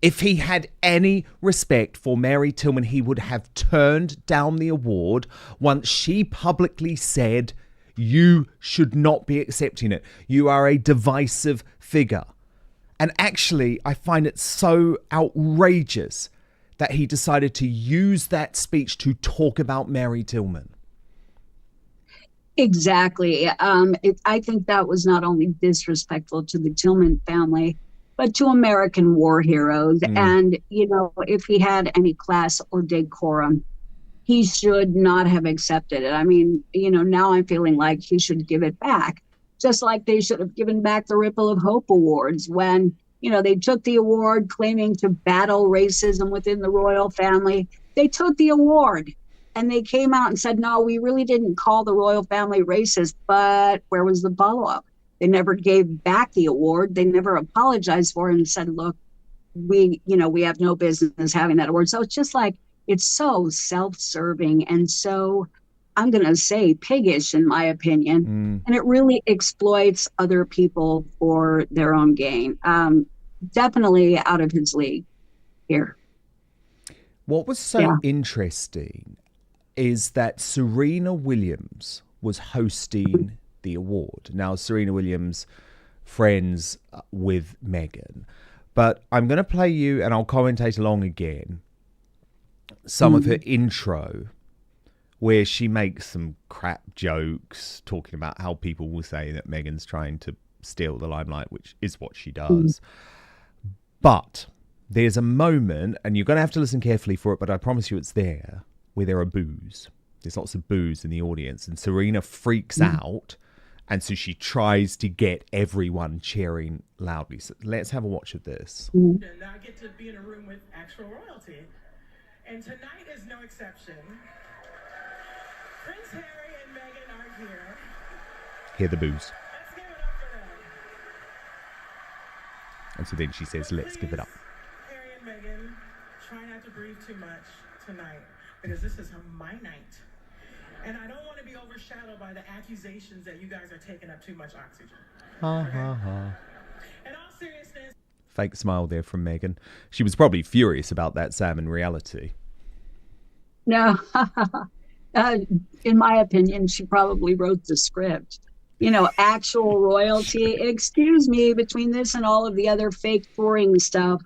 If he had any respect for Mary Tillman, he would have turned down the award once she publicly said, you should not be accepting it. You are a divisive figure. And actually, I find it so outrageous that he decided to use that speech to talk about Mary Tillman.
Exactly. I think that was not only disrespectful to the Tillman family, but to American war heroes. And, you know, if he had any class or decorum, he should not have accepted it. I mean, you know, now I'm feeling like he should give it back, just like they should have given back the Ripple of Hope Awards when, you know, they took the award claiming to battle racism within the royal family. They took the award and they came out and said, no, we really didn't call the royal family racist, but where was the follow-up? They never gave back the award. They never apologized for it and said, look, we have no business having that award. So it's just like, it's so self-serving and so, I'm going to say, piggish, in my opinion. And it really exploits other people for their own gain. Definitely out of his league here.
What was so interesting is that Serena Williams was hosting the award. Now, Serena Williams, friends with Meghan. But I'm going to play you, and I'll commentate along again, some of her intro, where she makes some crap jokes, talking about how people will say that Meghan's trying to steal the limelight, which is what she does. But there's a moment, and you're going to have to listen carefully for it, but I promise you it's there, where there are boos. There's lots of boos in the audience, and Serena freaks out, and so she tries to get everyone cheering loudly. So let's have a watch of this.
And I get to be in a room with actual royalty, and tonight is no exception. Prince Harry and Meghan are here.
Hear the boos.
Let's give it up for them.
And so then she says, let's give it up.
Harry and Meghan, try not to breathe too much tonight, because this is my night. And I don't want to be overshadowed by the accusations that you guys are taking up too much oxygen. In all seriousness.
Fake smile there from Meghan. She was probably furious about that, Sam, in reality.
No, in my opinion, she probably wrote the script. You know, actual royalty, excuse me, between this and all of the other fake touring stuff.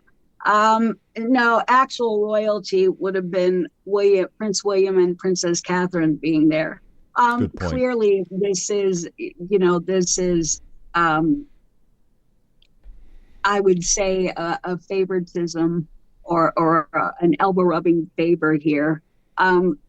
No, actual royalty would have been Prince William and Princess Catherine being there. Clearly, this is, I would say a favoritism or an elbow rubbing favor here.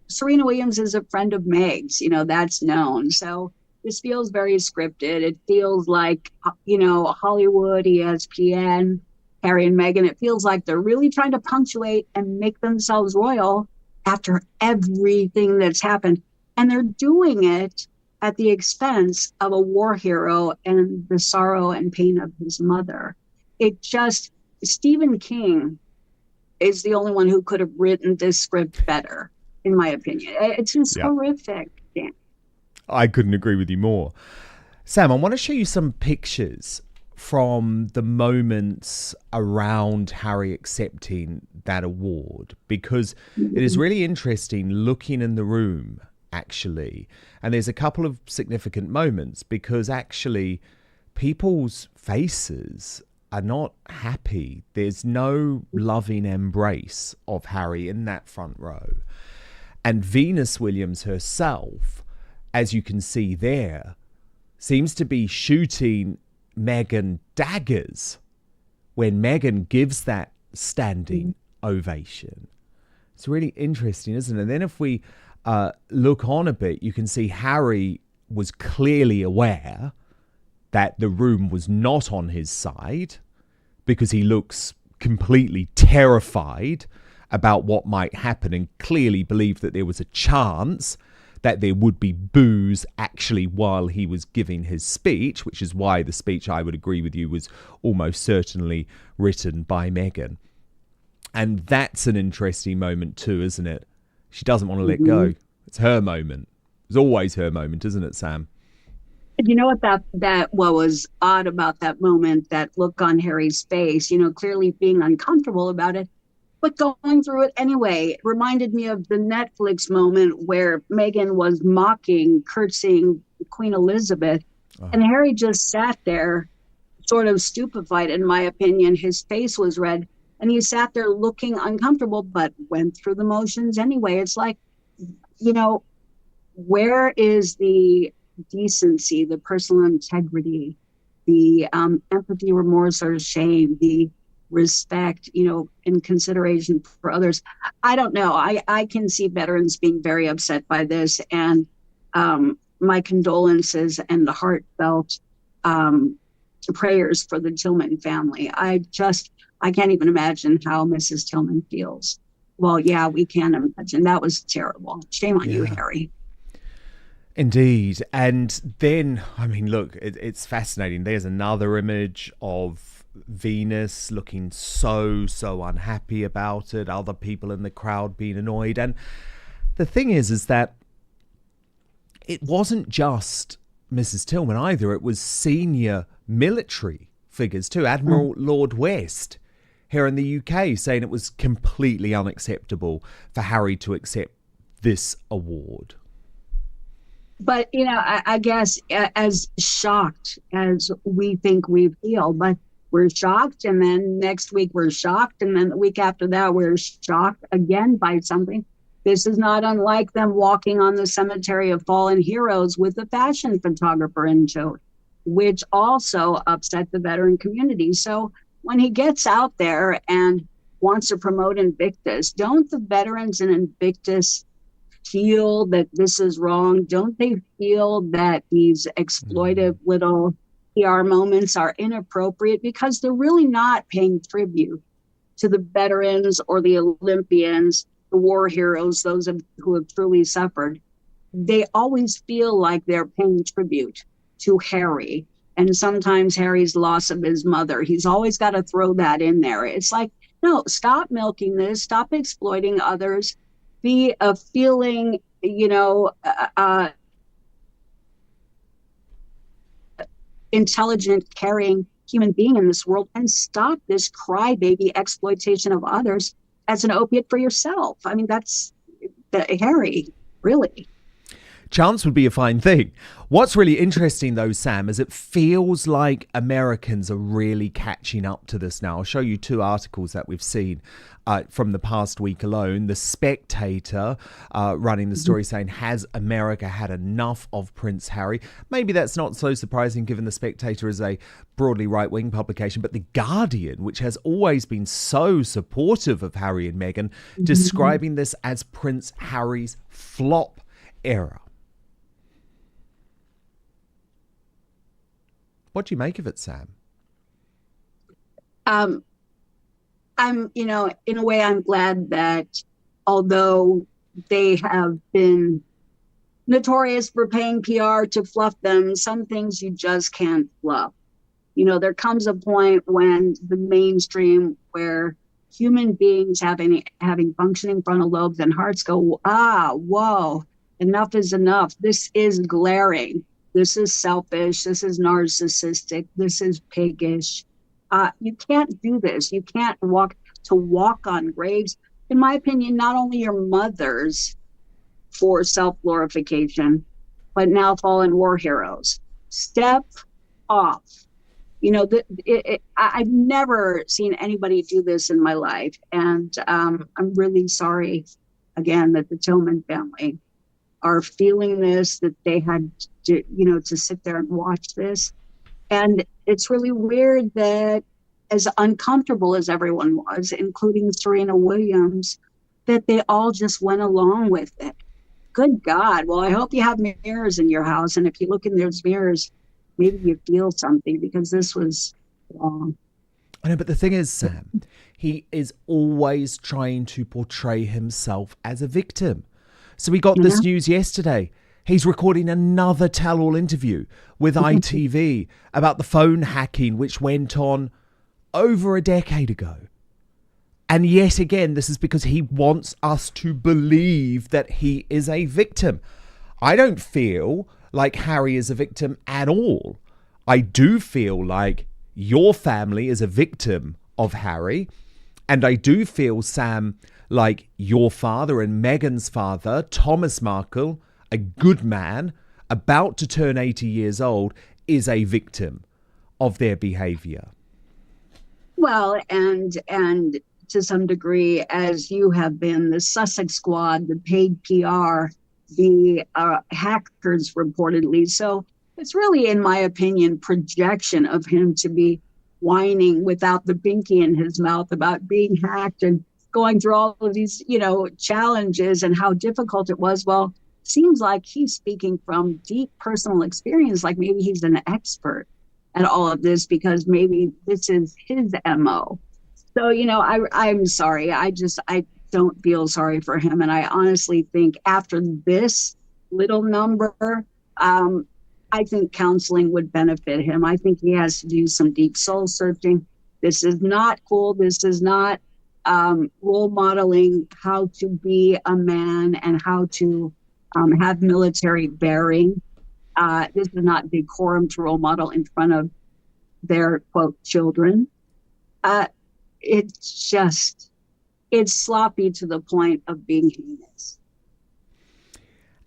Serena Williams is a friend of Meg's, that's known. So this feels very scripted. It feels like, Hollywood, ESPN, Harry and Meghan. It feels like they're really trying to punctuate and make themselves royal after everything that's happened. And they're doing it at the expense of a war hero and the sorrow and pain of his mother. Stephen King is the only one who could have written this script better, in my opinion. It's just horrific. Dan.
I couldn't agree with you more. Sam, I want to show you some pictures from the moments around Harry accepting that award, because it is really interesting looking in the room, actually. And there's a couple of significant moments, because actually people's faces are not happy. There's no loving embrace of Harry in that front row. And Venus Williams herself, as you can see there, seems to be shooting Meghan daggers when Meghan gives that standing ovation. It's really interesting, isn't it? And then if we look on a bit, you can see Harry was clearly aware that the room was not on his side, because he looks completely terrified about what might happen, and clearly believed that there was a chance that there would be boos actually while he was giving his speech, which is why the speech, I would agree with you, was almost certainly written by Meghan. And that's an interesting moment too, isn't it? She doesn't want to let go. It's her moment. It's always her moment, isn't it, Sam?
You know what was odd about that moment, that look on Harry's face, clearly being uncomfortable about it, but going through it anyway. It reminded me of the Netflix moment where Meghan was curtsying Queen Elizabeth, and Harry just sat there sort of stupefied, in my opinion. His face was red, and he sat there looking uncomfortable, but went through the motions anyway. It's like, where is the decency, the personal integrity, the empathy, remorse, or shame, the respect, in consideration for others? I don't know. I can see veterans being very upset by this, and my condolences and the heartfelt prayers for the Tillman family. I can't even imagine how Mrs. Tillman feels. Well, yeah, we can imagine. That was terrible. Shame on you, Harry.
Indeed. And then, look, it's fascinating. There's another image of Venus looking so unhappy about it. Other people in the crowd being annoyed. And the thing is that it wasn't just Mrs. Tillman either. It was senior military figures too. Admiral Lord West here in the UK saying it was completely unacceptable for Harry to accept this award.
But, I guess as shocked as we think we feel, but we're shocked, and then next week we're shocked, and then the week after that we're shocked again by something. This is not unlike them walking on the cemetery of fallen heroes with a fashion photographer in tow, which also upset the veteran community. So when he gets out there and wants to promote Invictus, don't the veterans in Invictus feel that this is wrong? Don't they feel that these exploitive little PR moments are inappropriate because they're really not paying tribute to the veterans or the Olympians, the war heroes, those who have truly suffered? They always feel like they're paying tribute to Harry, and sometimes Harry's loss of his mother. He's always got to throw that in there. It's like, no, stop milking this, stop exploiting others, be a feeling, intelligent, caring human being in this world, and stop this crybaby exploitation of others as an opiate for yourself. That's Harry, really.
Chance would be a fine thing. What's really interesting, though, Sam, is it feels like Americans are really catching up to this now. I'll show you two articles that we've seen from the past week alone. The Spectator running the story saying, has America had enough of Prince Harry? Maybe that's not so surprising given the Spectator is a broadly right-wing publication, but The Guardian, which has always been so supportive of Harry and Meghan, describing this as Prince Harry's flop era. What do you make of it, Sam?
I'm, in a way, I'm glad that although they have been notorious for paying PR to fluff them, some things you just can't fluff. There comes a point when the mainstream, where human beings having functioning frontal lobes and hearts go, whoa, enough is enough. This is glaring. This is selfish. This is narcissistic. This is piggish. You can't do this. You can't walk on graves. In my opinion, not only your mothers for self-glorification, but now fallen war heroes. Step off. I've never seen anybody do this in my life. And I'm really sorry, again, that the Tillman family are feeling this, that they had to sit there and watch this. And it's really weird that, as uncomfortable as everyone was, including Serena Williams, that they all just went along with it. Good God. Well, I hope you have mirrors in your house. And if you look in those mirrors, maybe you feel something, because this was wrong.
I know, but the thing is, Sam, he is always trying to portray himself as a victim. So we got this news yesterday. He's recording another tell-all interview with ITV about the phone hacking, which went on over a decade ago. And yet again, this is because he wants us to believe that he is a victim. I don't feel like Harry is a victim at all. I do feel like your family is a victim of Harry. And I do feel, Sam, like your father and Meghan's father, Thomas Markle, a good man, about to turn 80 years old, is a victim of their behavior.
Well, and to some degree, as you have been, the Sussex Squad, the paid PR, the hackers reportedly. So it's really, in my opinion, projection of him to be whining without the binky in his mouth about being hacked and going through all of these, challenges and how difficult it was. Well, seems like he's speaking from deep personal experience, like maybe he's an expert at all of this because maybe this is his MO. So, I'm sorry. I don't feel sorry for him. And I honestly think after this little number, I think counseling would benefit him. I think he has to do some deep soul searching. This is not cool. This is not role modeling how to be a man and how to have military bearing. This is not decorum to role model in front of their, quote, children. It's sloppy to the point of being heinous.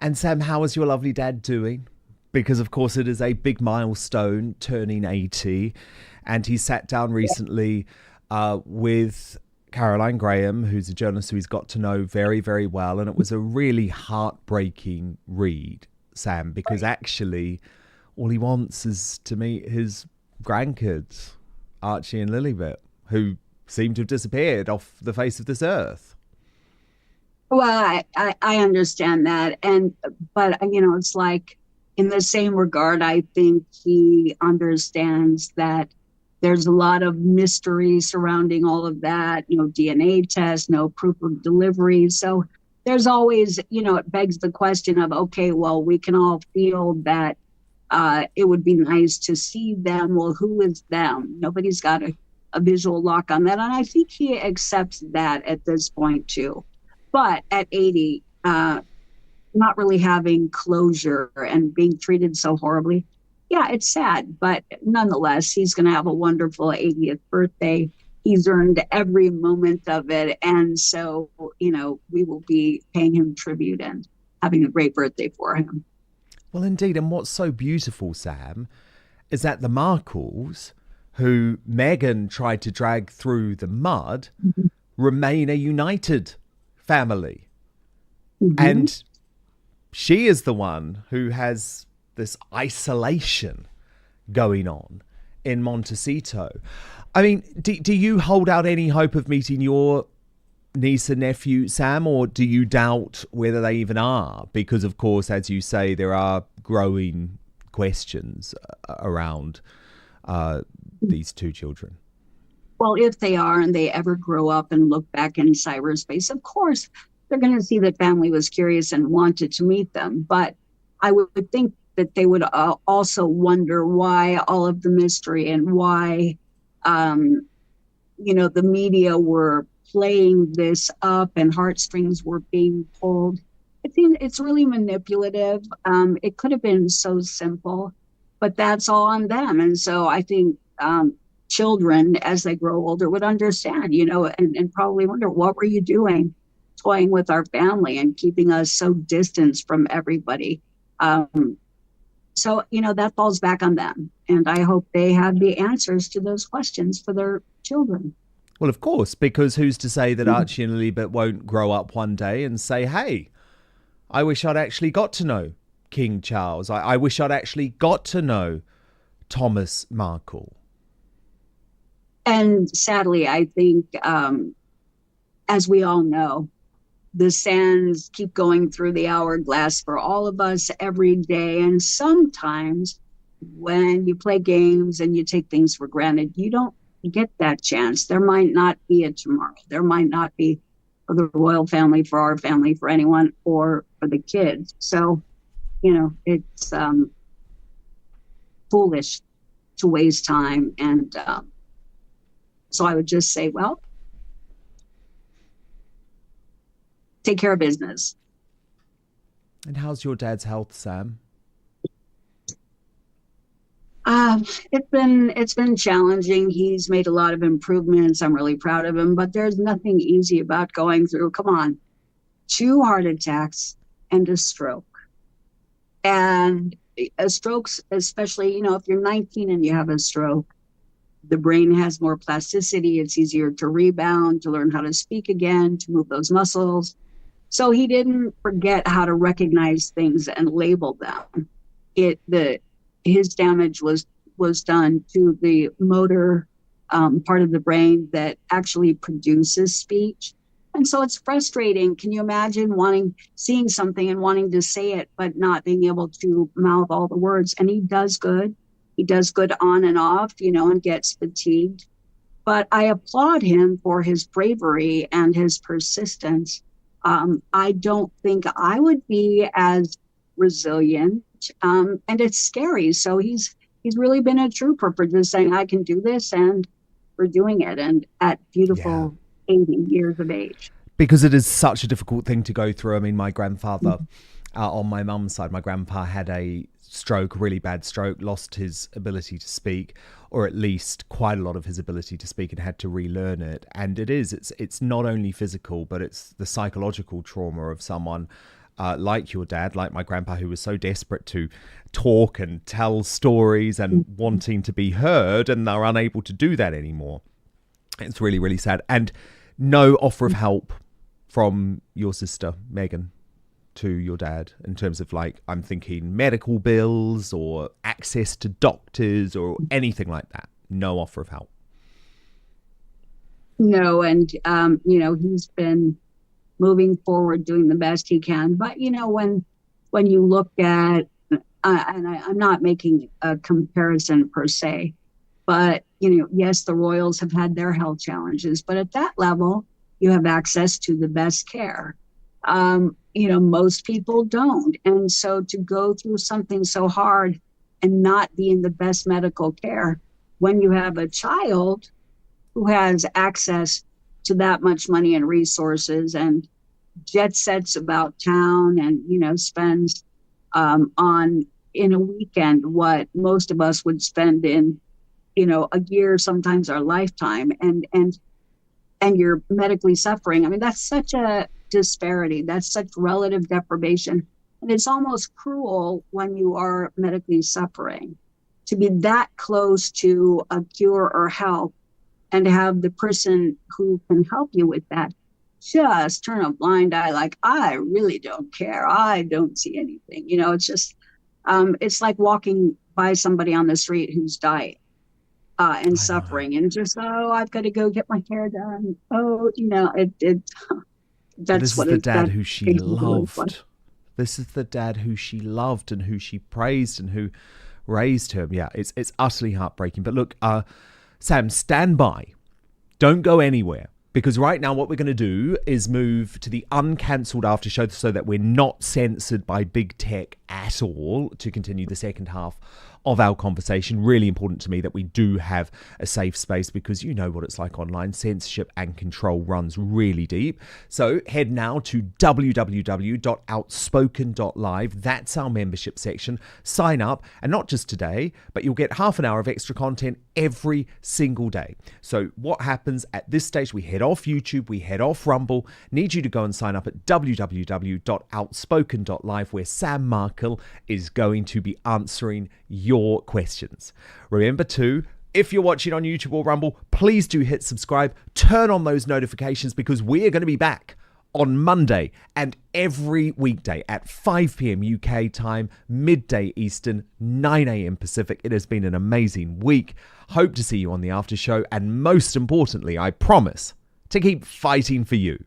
And Sam, how is your lovely dad doing? Because, of course, it is a big milestone, turning 80. And he sat down recently with Caroline Graham, who's a journalist who he's got to know very, very well. And it was a really heartbreaking read, Sam, because actually all he wants is to meet his grandkids, Archie and Lilibet, who seem to have disappeared off the face of this earth.
Well, I understand that. But it's like, in the same regard, I think he understands that there's a lot of mystery surrounding all of that, DNA test, no proof of delivery. So there's always, it begs the question of, okay, well, we can all feel that it would be nice to see them. Well, who is them? Nobody's got a visual lock on that. And I think he accepts that at this point, too. But at 80, not really having closure and being treated so horribly. Yeah, it's sad, but nonetheless, he's going to have a wonderful 80th birthday. He's earned every moment of it. And so, we will be paying him tribute and having a great birthday for him.
Well, indeed. And what's so beautiful, Sam, is that the Markles, who Meghan tried to drag through the mud, remain a united family. And she is the one who has this isolation going on in Montecito. I mean, do you hold out any hope of meeting your niece and nephew, Sam, or do you doubt whether they even are? Because, of course, as you say, there are growing questions around these two children.
Well, if they are and they ever grow up and look back in cyberspace, of course, they're going to see that family was curious and wanted to meet them. But I would think that they would also wonder why all of the mystery and why, the media were playing this up and heartstrings were being pulled. I think it's really manipulative. It could have been so simple, but that's all on them. And so I think children, as they grow older, would understand, and probably wonder, what were you doing? Toying with our family and keeping us so distanced from everybody. So, that falls back on them. And I hope they have the answers to those questions for their children.
Well, of course, because who's to say that Archie and Lilibet won't grow up one day and say, hey, I wish I'd actually got to know King Charles. I wish I'd actually got to know Thomas Markle.
And sadly, I think, as we all know, the sands keep going through the hourglass for all of us every day. And sometimes when you play games and you take things for granted, you don't get that chance. There might not be a tomorrow. There might not be for the royal family, for our family, for anyone, or for the kids. So, it's foolish to waste time. And so I would just say, well, take care of business.
And how's your dad's health, Sam?
It's been challenging. He's made a lot of improvements. I'm really proud of him, but there's nothing easy about going through, 2 heart attacks and a stroke. And strokes, especially, if you're 19 and you have a stroke, the brain has more plasticity. It's easier to rebound, to learn how to speak again, to move those muscles. So he didn't forget how to recognize things and label them. His damage was done to the motor part of the brain that actually produces speech. And so it's frustrating. Can you imagine seeing something and wanting to say it, but not being able to mouth all the words? And he does good. He does good on and off, and gets fatigued. But I applaud him for his bravery and his persistence. I don't think I would be as resilient, and it's scary. So he's really been a trooper for just saying, I can do this, and for doing it, and at beautiful 80 years of age.
Because it is such a difficult thing to go through. I mean, my grandfather, on my mum's side, my grandpa had a stroke, really bad stroke, lost his ability to speak, or at least quite a lot of his ability to speak, and had to relearn it. And it's not only physical, but it's the psychological trauma of someone like your dad, like my grandpa, who was so desperate to talk and tell stories and wanting to be heard, and they're unable to do that anymore. It's really, really sad. And no offer of help from your sister, Meghan, to your dad in terms of, I'm thinking medical bills or access to doctors or anything like that. No offer of help.
No, and he's been moving forward, doing the best he can. But when you look at, and I'm not making a comparison per se, but yes, the royals have had their health challenges, but at that level, you have access to the best care. Most people don't. And so to go through something so hard and not be in the best medical care when you have a child who has access to that much money and resources and jet sets about town and, spends in a weekend what most of us would spend in, a year, sometimes our lifetime, and you're medically suffering. I mean, that's such a disparity. That's such relative deprivation. And it's almost cruel when you are medically suffering to be that close to a cure or help, and to have the person who can help you with that just turn a blind eye, like, I really don't care. I don't see anything. It's just, it's like walking by somebody on the street who's dying and suffering, and just, I've got to go get my hair done. That's what
the dad who she loved. This is the dad who she loved and who she praised and who raised him. Yeah, it's utterly heartbreaking. But look, Sam, stand by. Don't go anywhere. Because right now what we're going to do is move to the uncancelled after show so that we're not censored by big tech at all to continue the second half of our conversation. Really important to me that we do have a safe space, because you know what it's like online. Censorship and control runs really deep. So head now to www.outspoken.live. That's our membership section. Sign up, and not just today, but you'll get half an hour of extra content every single day. So what happens at this stage? We head off YouTube, we head off Rumble. Need you to go and sign up at www.outspoken.live, where Sam Markle is going to be answering your questions. Remember too, if you're watching on YouTube or Rumble, please do hit subscribe, turn on those notifications, because we're going to be back on Monday and every weekday at 5 p.m. UK time, midday Eastern, 9 a.m. Pacific. It has been an amazing week. Hope to see you on the after show, and most importantly, I promise to keep fighting for you.